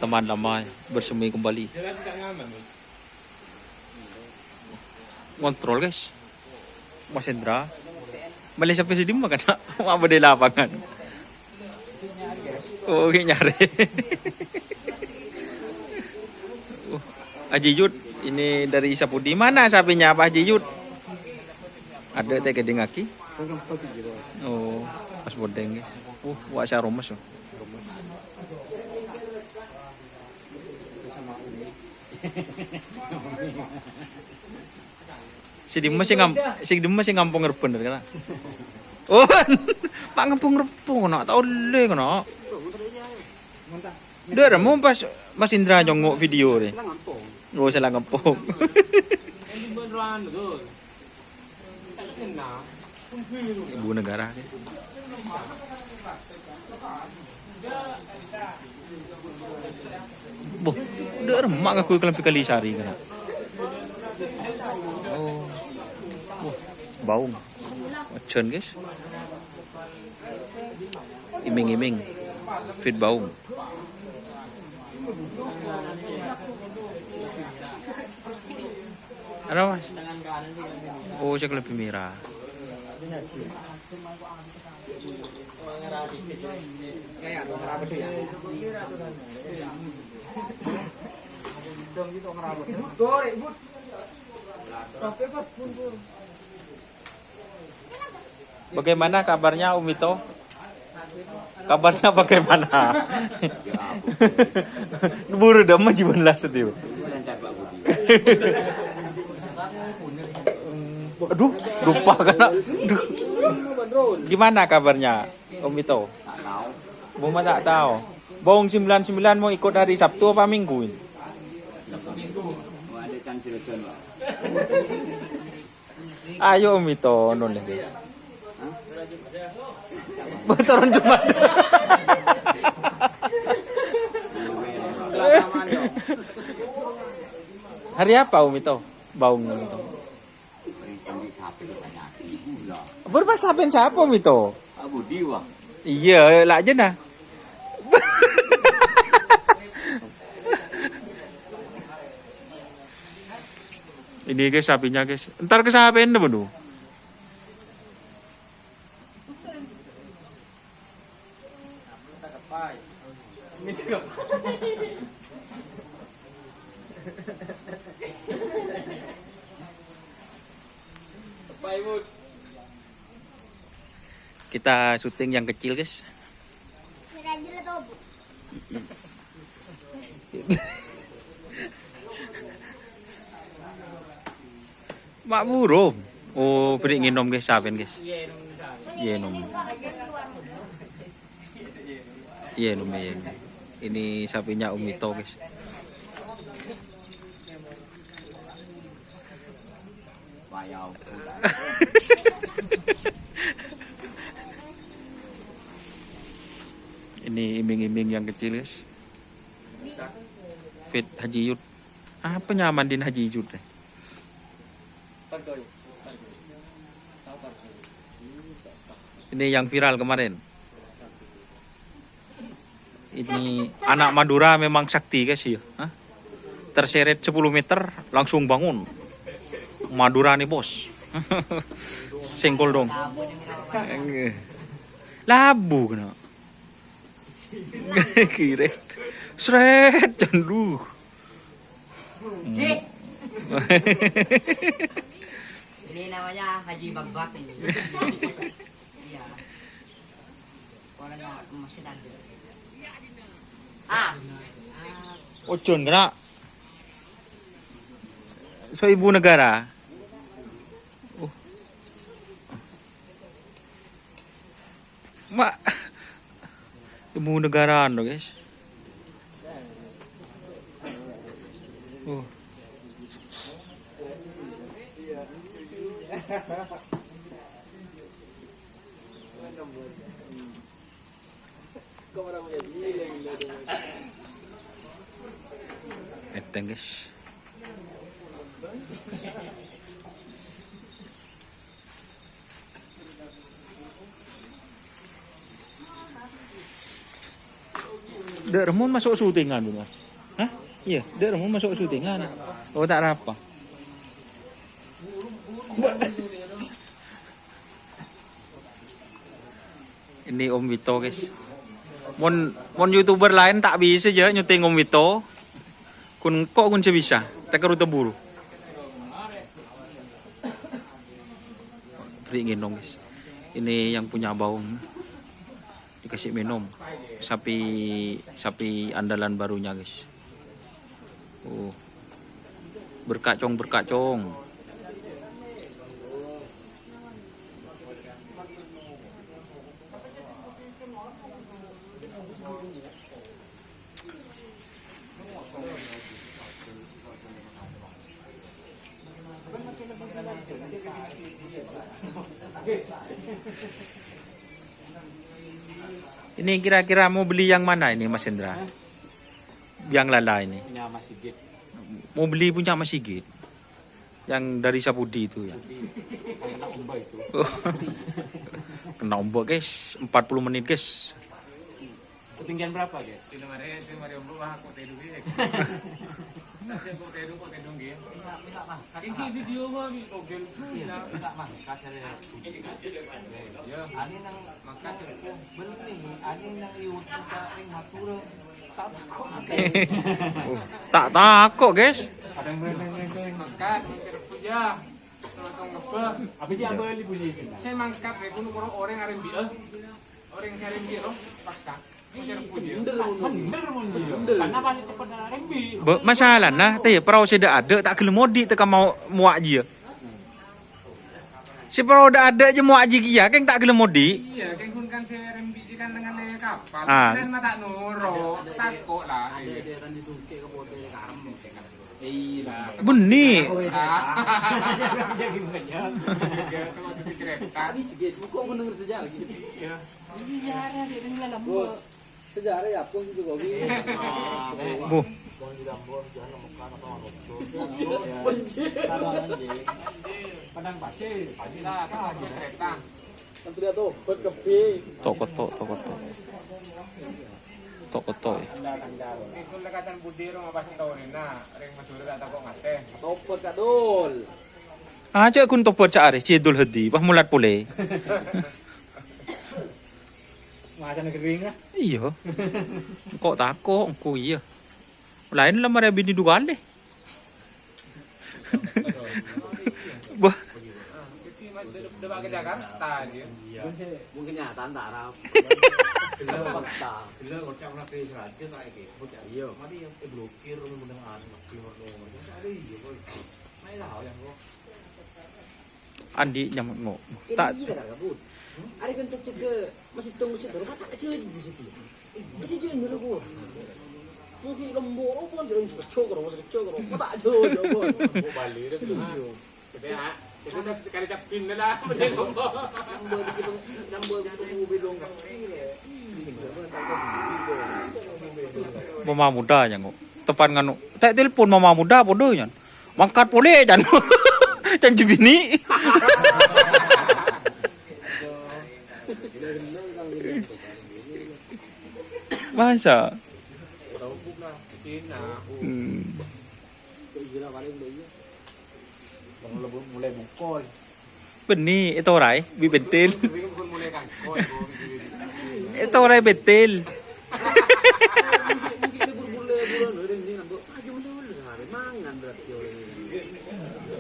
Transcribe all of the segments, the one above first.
teman lama bersemi kembali. Kontrol guys, Mas Hendra. Malaysia sampai sedih makan apa di lapangan. Oh nyari. Haji Yud, ini dari Sapudi. Mana sapinya Pak Haji Yud? Ada teh keding aki. Oh, pas bodeng. Wasa romes. Si Dimas sing ngampung bener kan. Oh, Pak ngampung kena tak oleh kena. Dia mau pas Mas Indra nyongok video ni. Oh, salah ngampung. Ibu negara. Boh, dia remak aku kelampi kali sari kena. Oh. Baung. Macen guys. Iming-iming. Fit baung. Ada mas? Oh, saya lebih merah. Bagaimana kabarnya Umito? Kabarnya bagaimana? Buru dama jiban lah setiu. Aduh, lupa kan? Gimana kabarnya Umito? Buma tak tahu. Bong 99 mau ikut hari Sabtu apa Minggu ini? Sabtu Minggu. Mau ada cancel lah. Ayo Umito nol lagi. Turun Jumat. Hari apa Umito? Baung Umito. Berpas saben siapa Umito? Abu Diwa. Iya, lah aja nah. Ini guys sapinya guys. Ntar ke sapian deh bodoh. Kita syuting yang kecil guys. Mak burung. Oh, beri nginom guys, saben guys. Iya nom. Iya nom ya. Ini sapinya Umito guys. Ini iming-iming yang kecil guys. Fit Haji Yud. Apa nyaman din Haji Yud deh. Ini yang viral kemarin. Ini anak Madura memang sakti guys ya. Hah? Terseret 10 meter langsung bangun. Madura nih bos. Sengkol dong. Labu kena. Kiret. Sret candu. Ini namanya Haji Bagbak ini. Iya. Orangnya masih ada. Ocon kena. So ibu negara. Mak. Ibu negara anu guys. Eteng guys. Dek Remon masuk syutingan tuh mas. Hah? Iya, Dek Remon masuk syutingan. Oh tak apa. Ini Om Wito guys. Mon YouTuber lain tak bisa aja nyuting Om Wito. Kok bisa? Teker teburu. Beri dong guys. Ini yang punya baung. Dikasih minum. Sapi andalan barunya guys. Berkacung. Ini kira-kira mau beli yang mana ini Mas Hendra? Yang lala ini. Punya Mas Sigit. Mau beli punya Mas Sigit. Yang dari Sapudi itu ya. Kena ombak itu. Kena ombak guys, 40 menit guys. Ketinggian berapa guys? Ini video mah di togel. Iya, enggak mah. Kasar ya. Ya, ani nang makasar ko. Bener nih, ani nang YouTube ka ring matura. Tak takut guys. Ada yang mereng-mereng. Makat, mikir puja. Tolong ngebah. Apa dia beli posisi? Saya mangkat rek kuno orang arem bi. Orang arem bi lo paksa. Bener mun dia. Karena kan cepet arem bi. Masalah nah, teh perahu sudah ada tak gelem modi teka mau muak dia. Si perahu udah ada aja muak aja kia, kan tak gelem modi. Iya, kan kun kan saya rembi kan dengan leher kapal. Ah. Dan mata nuro, takut lah. Iya. Benih. Jadi banyak. Teman-teman kereta. Tadi segitu kok mendengar sejarah gitu. Iya. Sejarah dia dengan lambung. Sejarah ya pun juga kok. Bu. Padang pasir. Nah, kan kereta. Kan sudah tuh buat kepi. Toko. Ikut lekatan budiro mapasi tawurin na. Ring masuri rata kok ngate. Topot kadul. Aja kun topot sa ari Idul Hadi, pas mulat pule. Macam kering lah. Iya. Kok takut ku iya. Lain lah mare bini dugaan deh. Bah, Udah ke Jakarta dia. Mungkin nyata tak Arab. Fakta. Bila kocak nak ke Seraja tak ke, kocak iya. Mari yang blokir mendengar timur nomor. Ada iya boy. Mai lah yang kok. Andi nyamuk ngok. Tak Iya kan kabut. Ada kan cek ke masih tunggu situ. Rumah tak kecil di situ. Kecil dulu gua. Mungkin lembur pun jangan suka cokro, masih cokro. Tak jodoh. Mau balik dia belum. Sudah kali capin lah. Nambah mobil dong. mama muda nya ngok. Tepan nganu. Tak telepon mama muda podo nya. Mangkat pole jan. Jan bini. Masa? Mulai mukul. Benih itu orai, bi bentil. Mulai kan. Itu orai bentil. Mungkin bulan-bulan udah ini nambah. Ayo dulu sehari mangan berarti yo.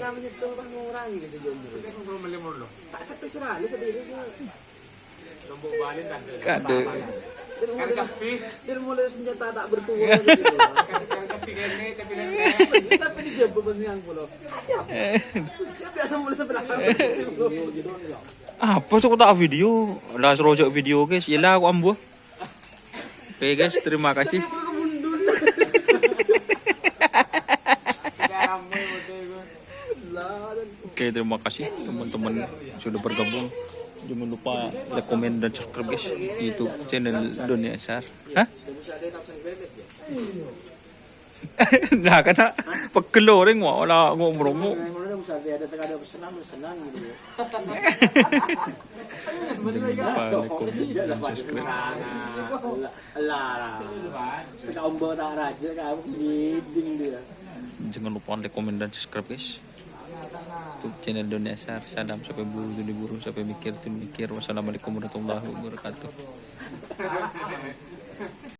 Kami itu bang ngurangi gitu jomblo. Belum melemur loh. Tak sampai serali sendiri. Lombok balik kan. Kade. Kan kapi. Dia mulai senjata tak bertuah gitu. Kan kapi gini, kapi lele. Sampai dijemput masih yang pulau. Dia biasa mulai sebelah. Apa sih tak video? Lah rojok video guys. Yalah aku ambuh. Oke guys, terima kasih. Oke, terima kasih teman-teman sudah bergabung. Jangan lupa like, komen, dan subscribe guys di YouTube channel Dunia Asar. Hah? Nah, karena pegel orang wala ngomong. Ada tengah senang gitu. Jangan lupa like, komen, dan subscribe. Allah. Combo tak raja kamu ngiding dia. Jangan lupa like, komen, dan subscribe guys. YouTube channel Indonesia Sadam, sampai buru itu diburu, sampai mikir itu mikir. Wassalamualaikum warahmatullahi wabarakatuh.